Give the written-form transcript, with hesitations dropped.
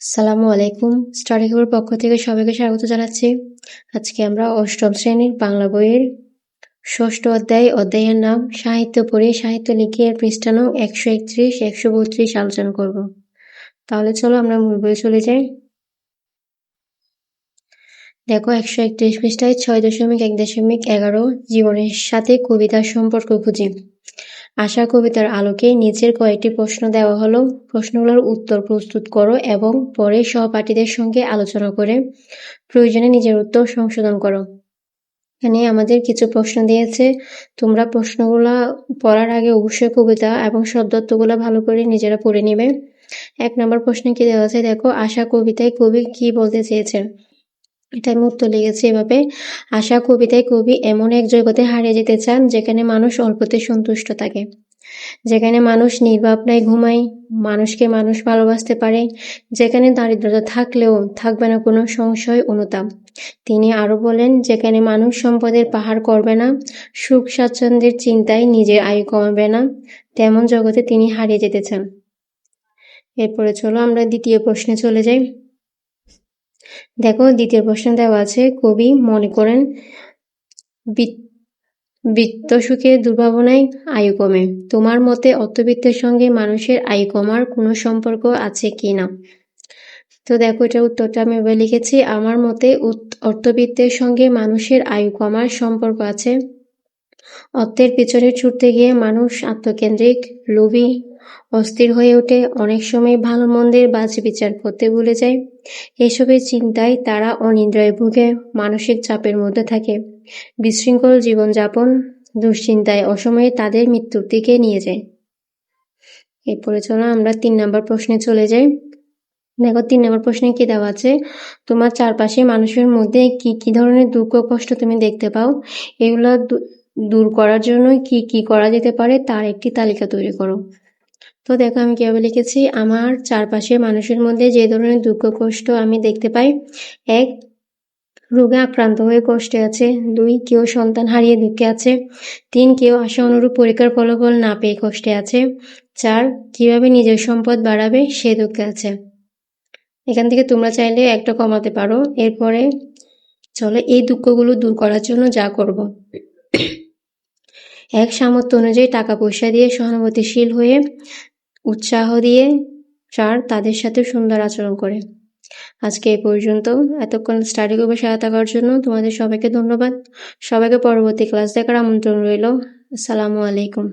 আসসালামু আলাইকুম। স্টাডি গ্রুপের পক্ষ থেকে সবাইকে স্বাগত জানাচ্ছি। আজকে আমরা অষ্টম শ্রেণীর বাংলা বইয়ের ষষ্ঠ অধ্যায়ের নাম সাহিত্য পড়ি সাহিত্য লিখি এর পৃষ্ঠা নং 131, 132 আলোচনা করব। তাহলে চলো আমরা মূল বইয়ে চলে যাই। দেখো 131 পৃষ্ঠায় 6.1.11 জীবনের সাথে কবিতার সম্পর্ক খুঁজি। আশা কবিতার আলোকে নিচের কয়েকটি প্রশ্ন দেওয়া হলো। প্রশ্নগুলোর উত্তর প্রস্তুত করো এবং পরে সহপাঠীদের সঙ্গে আলোচনা করে প্রয়োজনে নিজের উত্তর সংশোধন করো। এখানে আমাদের কিছু প্রশ্ন দিয়েছে, তোমরা প্রশ্নগুলা পড়ার আগে অবশ্যই কবিতা এবং শব্দার্থগুলো ভালো করে নিজেরা পড়ে নিবে। 1 নম্বর প্রশ্নে কি দেওয়া আছে দেখো, আশা কবিতায় কবি কি বলতে চেয়েছেন? এটা আমি উত্তর লিখেছি এভাবে, আশা কবিতায় কবি এমন এক জগতে হারিয়ে যেতে চান যেখানে মানুষ অল্পতে সন্তুষ্ট থাকে, যেখানে মানুষ নির্ভাবনায় ঘুমায়, মানুষকে মানুষ ভালোবাসতে পারে, যেখানে দারিদ্রতা থাকলেও থাকবে না কোনো সংশয় অনুতাপ। তিনি আরো বলেন, যেখানে মানুষ সম্পদের পাহাড় করবে না, সুখ স্বাচ্ছন্দ্যের চিন্তায় নিজের আয়ু কমাবে না, তেমন জগতে তিনি হারিয়ে যেতে চান। এরপরে চলো আমরা দ্বিতীয় প্রশ্নে চলে যাই। দেখো দ্বিতীয় প্রশ্ন দেওয়া আছে, কবি মনে করেন বিত্ত সুখের দুর্ভাবনায় আয়ু কমে। তোমার মতে অর্থবিত্তের সঙ্গে মানুষের আয়ু কমার কোনো সম্পর্ক আছে কি না? তো দেখো এটার উত্তরটা আমি এবার লিখেছি, আমার মতে অর্থবিত্তের সঙ্গে মানুষের আয়ু কমার সম্পর্ক আছে। অর্থের পিছনে ছুটতে গিয়ে মানুষ আত্মকেন্দ্রিক, লোভী, অস্থির হয়ে ওঠে, অনেক সময় ভালো মন্দের বাজ বিচার করতে ভুলে যায়। এসবের চিন্তায় তারা অনিদ্রায় ভুগে, মানসিক চাপের মধ্যে থাকে, বিশৃঙ্খল জীবনযাপন, দুশ্চিন্তায় অসময়ে তাদের মৃত্যুর দিকে নিয়ে যায়। এরপরে চলো আমরা 3 নম্বর প্রশ্নে চলে যাই। দেখো 3 নম্বর প্রশ্নে কি দেওয়া আছে, তোমার চারপাশে মানুষের মধ্যে কি কি ধরনের দুঃখ কষ্ট তুমি দেখতে পাও, এগুলো দূর করার জন্য কি কি করা যেতে পারে তার একটি তালিকা তৈরি করো। তো দেখো আমি কিভাবে লিখেছি, আমার চারপাশে মানুষের মধ্যে যে ধরনের দুঃখ কষ্ট আমি দেখতে পাই, 1 রোগে আক্রান্ত হয়ে কষ্টে আছে, 2 কেউ সন্তান হারিয়ে দুঃখে আছে, 3 কেউ আশা অনুরূপ পরীক্ষার ফলাফল না পেয়ে কষ্টে আছে, 4 কিভাবে নিজের সম্পদ বাড়াবে সে দুঃখে আছে। এখান থেকে তোমরা চাইলে একটা কমাতে পারো। এরপরে চলো এই দুঃখগুলো দূর করার জন্য যা করব। 1 সামর্থ্য অনুযায়ী টাকা পয়সা দিয়ে সহানুভূতিশীল হয়ে উৎসাহ দিয়ে, 4 তাদের সাথে সুন্দর আচরণ করে। আজকে এই পর্যন্ত। এতক্ষণ স্টাডি গ্রুপে সাথে থাকার জন্য তোমাদের সবাইকে ধন্যবাদ। সবাইকে পরবর্তী ক্লাস দেখার আমন্ত্রণ রইল। আসসালামু আলাইকুম।